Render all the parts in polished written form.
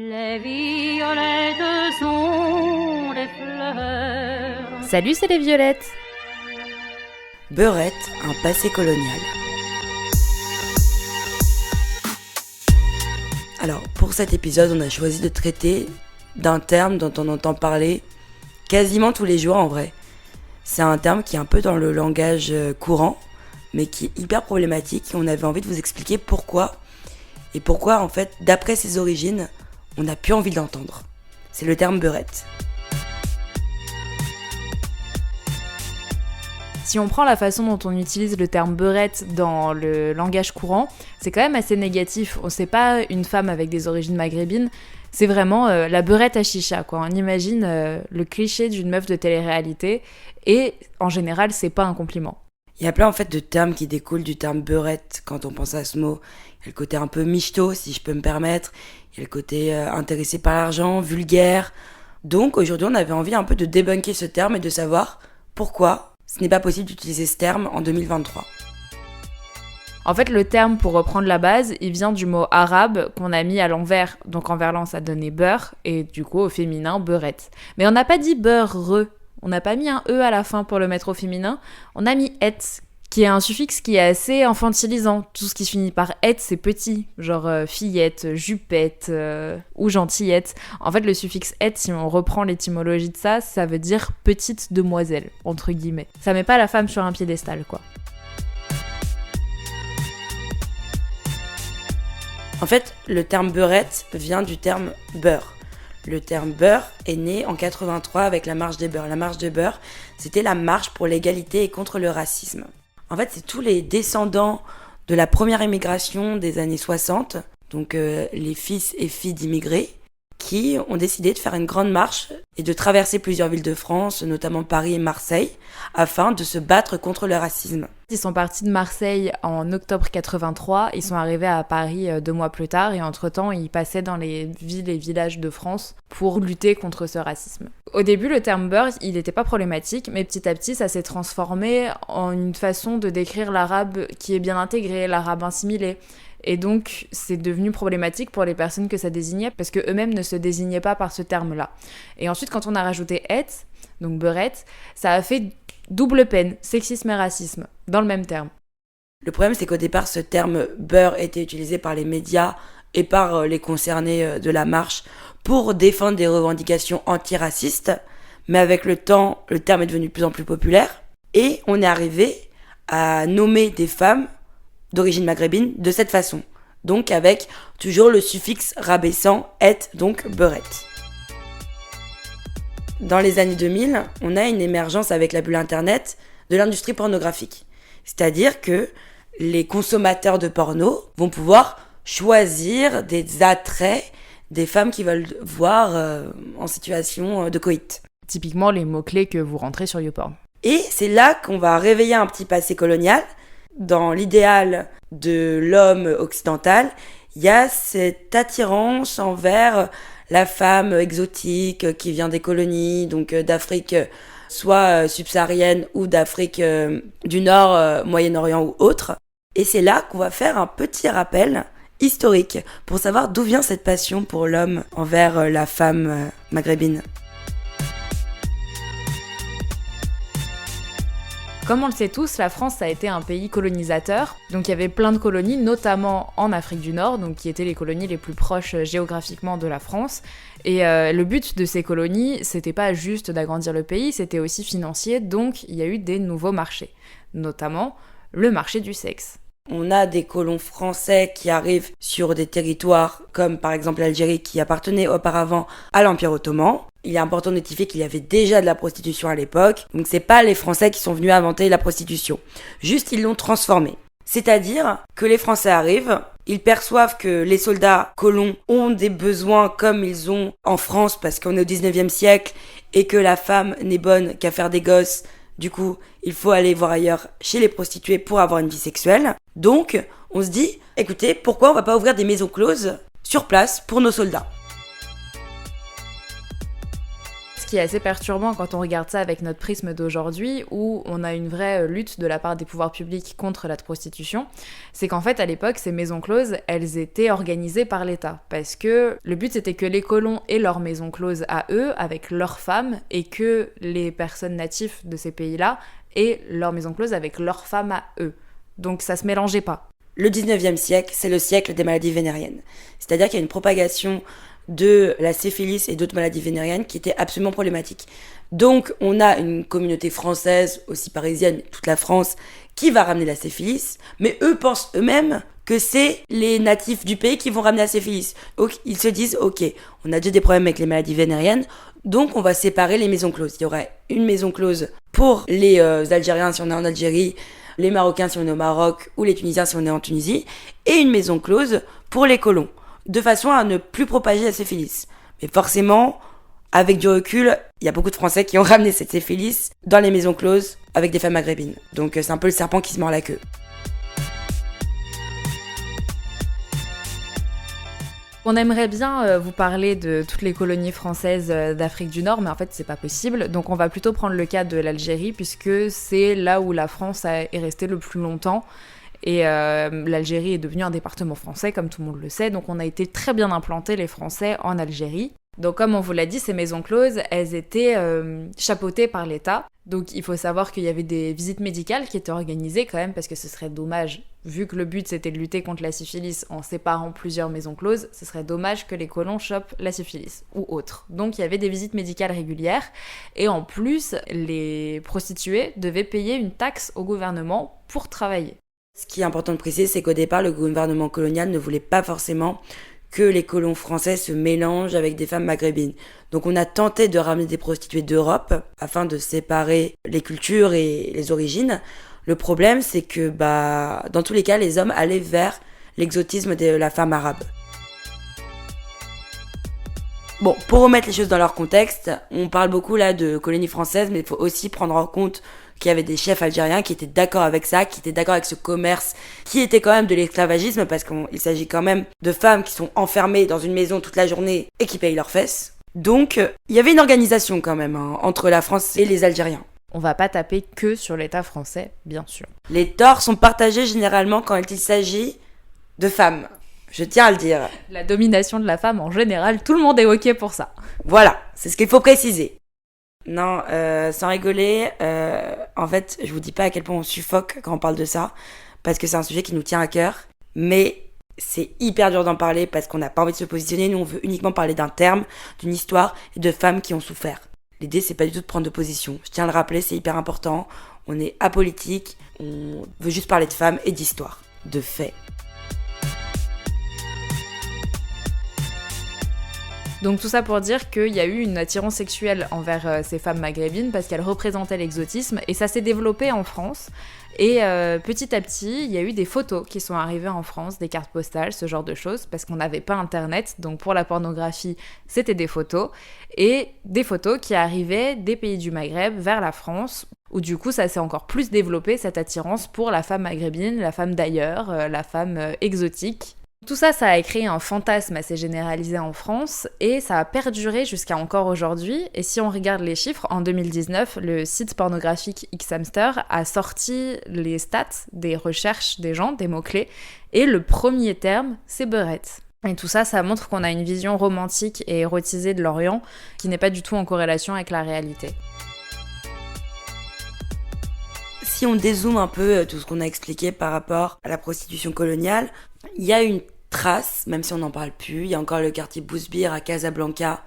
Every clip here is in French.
Les violettes sont des fleurs. Salut, c'est les violettes. Beurette, un passé colonial. Alors, pour cet épisode, on a choisi de traiter d'un terme dont on entend parler quasiment tous les jours en vrai. C'est un terme qui est un peu dans le langage courant, mais qui est hyper problématique et on avait envie de vous expliquer pourquoi. Et pourquoi, en fait, d'après ses origines, on n'a plus envie de l'entendre. C'est le terme beurette. Si on prend la façon dont on utilise le terme beurette dans le langage courant, c'est quand même assez négatif. C'est pas une femme avec des origines maghrébines, c'est vraiment la beurette à chicha, quoi. On imagine le cliché d'une meuf de télé-réalité et en général, c'est pas un compliment. Il y a plein en fait de termes qui découlent du terme beurette quand on pense à ce mot. Il y a le côté un peu michto, si je peux me permettre. Il y a le côté intéressé par l'argent, vulgaire. Donc aujourd'hui, on avait envie un peu de débunker ce terme et de savoir pourquoi ce n'est pas possible d'utiliser ce terme en 2023. En fait, le terme, pour reprendre la base, il vient du mot arabe qu'on a mis à l'envers. Donc en verlan, ça donnait beurre et du coup, au féminin, beurette. Mais on n'a pas dit beurre-re. On n'a pas mis un E à la fin pour le mettre au féminin. On a mis « et », qui est un suffixe qui est assez infantilisant. Tout ce qui se finit par « et », c'est petit. Genre fillette, jupette ou gentillette. En fait, le suffixe « et », si on reprend l'étymologie de ça, ça veut dire « petite demoiselle », entre guillemets. Ça met pas la femme sur un piédestal, quoi. En fait, le terme beurette vient du terme beurre. Le terme beurre est né en 83 avec la marche des beurs. La marche des beurs, c'était la marche pour l'égalité et contre le racisme. En fait, c'est tous les descendants de la première immigration des années 60, donc les fils et filles d'immigrés, qui ont décidé de faire une grande marche et de traverser plusieurs villes de France, notamment Paris et Marseille, afin de se battre contre le racisme. Ils sont partis de Marseille en octobre 83, ils sont arrivés à Paris 2 mois plus tard et entre-temps, ils passaient dans les villes et villages de France pour lutter contre ce racisme. Au début, le terme beurre, il n'était pas problématique, mais petit à petit, ça s'est transformé en une façon de décrire l'arabe qui est bien intégré, l'arabe assimilé. Et donc, c'est devenu problématique pour les personnes que ça désignait, parce qu'eux-mêmes ne se désignaient pas par ce terme-là. Et ensuite, quand on a rajouté « et », donc « beurette », ça a fait double peine, sexisme et racisme, dans le même terme. Le problème, c'est qu'au départ, ce terme « beurre » était utilisé par les médias et par les concernés de la marche pour défendre des revendications antiracistes. Mais avec le temps, le terme est devenu de plus en plus populaire. Et on est arrivé à nommer des femmes d'origine maghrébine de cette façon. Donc avec toujours le suffixe rabaissant « et », donc beurette. Dans les années 2000, on a une émergence avec la bulle internet de l'industrie pornographique. C'est-à-dire que les consommateurs de porno vont pouvoir choisir des attraits des femmes qu'ils veulent voir en situation de coït. Typiquement les mots-clés que vous rentrez sur YouPorn. Et c'est là qu'on va réveiller un petit passé colonial. Dans l'idéal de l'homme occidental, il y a cette attirance envers la femme exotique qui vient des colonies, donc d'Afrique soit subsaharienne ou d'Afrique du Nord, Moyen-Orient ou autre. Et c'est là qu'on va faire un petit rappel historique pour savoir d'où vient cette passion pour l'homme envers la femme maghrébine. Comme on le sait tous, la France a été un pays colonisateur, donc il y avait plein de colonies, notamment en Afrique du Nord, donc qui étaient les colonies les plus proches géographiquement de la France. Et le but de ces colonies, c'était pas juste d'agrandir le pays, c'était aussi financier, donc il y a eu des nouveaux marchés, notamment le marché du sexe. On a des colons français qui arrivent sur des territoires comme par exemple l'Algérie qui appartenait auparavant à l'Empire ottoman. Il est important de notifier qu'il y avait déjà de la prostitution à l'époque, donc c'est pas les Français qui sont venus inventer la prostitution. Juste ils l'ont transformée. C'est-à-dire que les Français arrivent, ils perçoivent que les soldats colons ont des besoins comme ils ont en France parce qu'on est au 19e siècle et que la femme n'est bonne qu'à faire des gosses. Du coup, il faut aller voir ailleurs chez les prostituées pour avoir une vie sexuelle. Donc, on se dit, écoutez, pourquoi on va pas ouvrir des maisons closes sur place pour nos soldats ? qui est assez perturbant quand on regarde ça avec notre prisme d'aujourd'hui, où on a une vraie lutte de la part des pouvoirs publics contre la prostitution, c'est qu'en fait, à l'époque, ces maisons closes, elles étaient organisées par l'État. Parce que le but, c'était que les colons aient leurs maisons closes à eux, avec leurs femmes, et que les personnes natives de ces pays-là aient leurs maisons closes avec leurs femmes à eux. Donc ça se mélangeait pas. Le 19e siècle, c'est le siècle des maladies vénériennes. C'est-à-dire qu'il y a une propagation de la syphilis et d'autres maladies vénériennes qui étaient absolument problématiques. Donc, on a une communauté française, aussi parisienne, toute la France, qui va ramener la syphilis, mais eux pensent eux-mêmes que c'est les natifs du pays qui vont ramener la syphilis. Donc, ils se disent, ok, on a déjà des problèmes avec les maladies vénériennes, donc on va séparer les maisons closes. Il y aurait une maison close pour les Algériens si on est en Algérie, les Marocains si on est au Maroc, ou les Tunisiens si on est en Tunisie, et une maison close pour les colons, de façon à ne plus propager la syphilis. Mais forcément, avec du recul, il y a beaucoup de Français qui ont ramené cette syphilis dans les maisons closes avec des femmes maghrébines. Donc c'est un peu le serpent qui se mord la queue. On aimerait bien vous parler de toutes les colonies françaises d'Afrique du Nord, mais en fait c'est pas possible. Donc on va plutôt prendre le cas de l'Algérie, puisque c'est là où la France est restée le plus longtemps. Et l'Algérie est devenue un département français, comme tout le monde le sait. Donc on a été très bien implantés, les Français, en Algérie. Donc comme on vous l'a dit, ces maisons closes, elles étaient chapeautées par l'État. Donc il faut savoir qu'il y avait des visites médicales qui étaient organisées quand même, parce que ce serait dommage, vu que le but c'était de lutter contre la syphilis en séparant plusieurs maisons closes, ce serait dommage que les colons chopent la syphilis ou autre. Donc il y avait des visites médicales régulières, et en plus, les prostituées devaient payer une taxe au gouvernement pour travailler. Ce qui est important de préciser, c'est qu'au départ, le gouvernement colonial ne voulait pas forcément que les colons français se mélangent avec des femmes maghrébines. Donc on a tenté de ramener des prostituées d'Europe afin de séparer les cultures et les origines. Le problème, c'est que dans tous les cas, les hommes allaient vers l'exotisme de la femme arabe. Bon, pour remettre les choses dans leur contexte, on parle beaucoup là de colonies françaises, mais il faut aussi prendre en compte qu'il y avait des chefs algériens qui étaient d'accord avec ça, qui étaient d'accord avec ce commerce, qui était quand même de l'esclavagisme, parce qu'il s'agit quand même de femmes qui sont enfermées dans une maison toute la journée et qui payent leurs fesses. Donc, il y avait une organisation quand même entre la France et les Algériens. On va pas taper que sur l'État français, bien sûr. Les torts sont partagés généralement quand il s'agit de femmes. Je tiens à le dire. La domination de la femme, en général, tout le monde est OK pour ça. Voilà, c'est ce qu'il faut préciser. Non, sans rigoler, en fait, je vous dis pas à quel point on suffoque quand on parle de ça, parce que c'est un sujet qui nous tient à cœur, mais c'est hyper dur d'en parler parce qu'on n'a pas envie de se positionner. Nous, on veut uniquement parler d'un terme, d'une histoire et de femmes qui ont souffert. L'idée, c'est pas du tout de prendre de position. Je tiens à le rappeler, c'est hyper important. On est apolitique, on veut juste parler de femmes et d'histoire, de faits. Donc tout ça pour dire qu'il y a eu une attirance sexuelle envers ces femmes maghrébines parce qu'elles représentaient l'exotisme, et ça s'est développé en France. Et petit à petit, il y a eu des photos qui sont arrivées en France, des cartes postales, ce genre de choses, parce qu'on n'avait pas internet, donc pour la pornographie, c'était des photos, et des photos qui arrivaient des pays du Maghreb vers la France, où du coup ça s'est encore plus développé, cette attirance pour la femme maghrébine, la femme d'ailleurs, la femme exotique. Tout ça, ça a créé un fantasme assez généralisé en France, et ça a perduré jusqu'à encore aujourd'hui. Et si on regarde les chiffres, en 2019, le site pornographique Xhamster a sorti les stats des recherches des gens, des mots-clés, et le premier terme, c'est beurette. Et tout ça, ça montre qu'on a une vision romantique et érotisée de l'Orient qui n'est pas du tout en corrélation avec la réalité. Si on dézoome un peu tout ce qu'on a expliqué par rapport à la prostitution coloniale, il y a une trace, même si on n'en parle plus. Il y a encore le quartier Bousbir à Casablanca,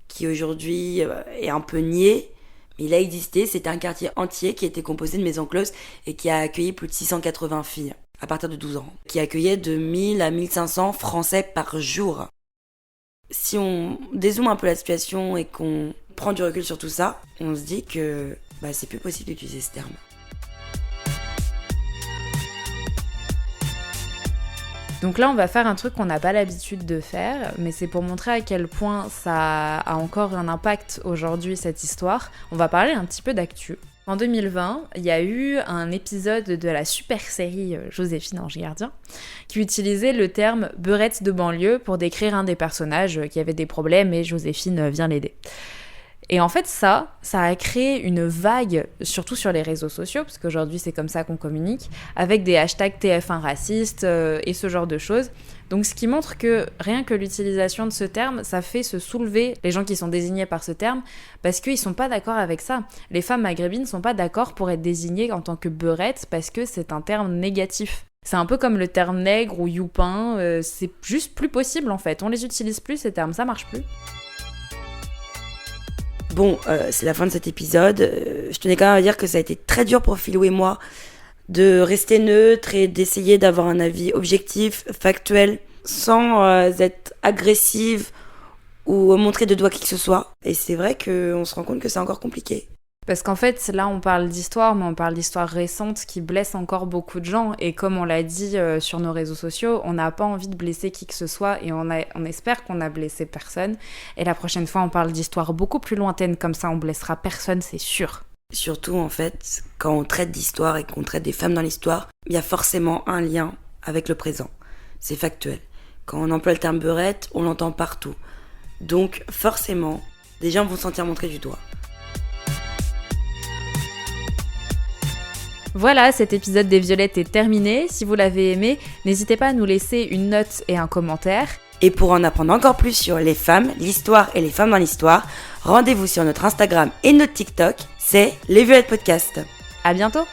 qui aujourd'hui est un peu nié, mais il a existé. C'était un quartier entier qui était composé de maisons closes et qui a accueilli plus de 680 filles à partir de 12 ans, qui accueillait de 1000 à 1500 Français par jour. Si on dézoome un peu la situation et qu'on prend du recul sur tout ça, on se dit que c'est plus possible d'utiliser ce terme. Donc là, on va faire un truc qu'on n'a pas l'habitude de faire, mais c'est pour montrer à quel point ça a encore un impact aujourd'hui, cette histoire. On va parler un petit peu d'actu. En 2020, il y a eu un épisode de la super série Joséphine Ange Gardien qui utilisait le terme « beurette de banlieue » pour décrire un des personnages qui avait des problèmes et Joséphine vient l'aider. Et en fait, ça a créé une vague, surtout sur les réseaux sociaux, parce qu'aujourd'hui, c'est comme ça qu'on communique, avec des hashtags TF1 racistes et ce genre de choses. Donc, ce qui montre que rien que l'utilisation de ce terme, ça fait se soulever les gens qui sont désignés par ce terme, parce qu'ils sont pas d'accord avec ça. Les femmes maghrébines sont pas d'accord pour être désignées en tant que beurette, parce que c'est un terme négatif. C'est un peu comme le terme nègre ou youpin, c'est juste plus possible en fait. On les utilise plus, ces termes, ça marche plus. Bon, c'est la fin de cet épisode. Je tenais quand même à dire que ça a été très dur pour Philou et moi de rester neutre et d'essayer d'avoir un avis objectif, factuel, sans être agressive ou montrer de doigt qui que ce soit. Et c'est vrai qu'on se rend compte que c'est encore compliqué. Parce qu'en fait, là, on parle d'histoire, mais on parle d'histoire récente qui blesse encore beaucoup de gens. Et comme on l'a dit sur nos réseaux sociaux, on n'a pas envie de blesser qui que ce soit et on espère qu'on n'a blessé personne. Et la prochaine fois, on parle d'histoire beaucoup plus lointaine, comme ça, on blessera personne, c'est sûr. Surtout, en fait, quand on traite d'histoire et qu'on traite des femmes dans l'histoire, il y a forcément un lien avec le présent. C'est factuel. Quand on emploie le terme beurette, on l'entend partout. Donc, forcément, des gens vont se sentir montrés du doigt. Voilà, cet épisode des Violettes est terminé. Si vous l'avez aimé, n'hésitez pas à nous laisser une note et un commentaire. Et pour en apprendre encore plus sur les femmes, l'histoire et les femmes dans l'histoire, rendez-vous sur notre Instagram et notre TikTok, c'est Les Violettes Podcast. À bientôt!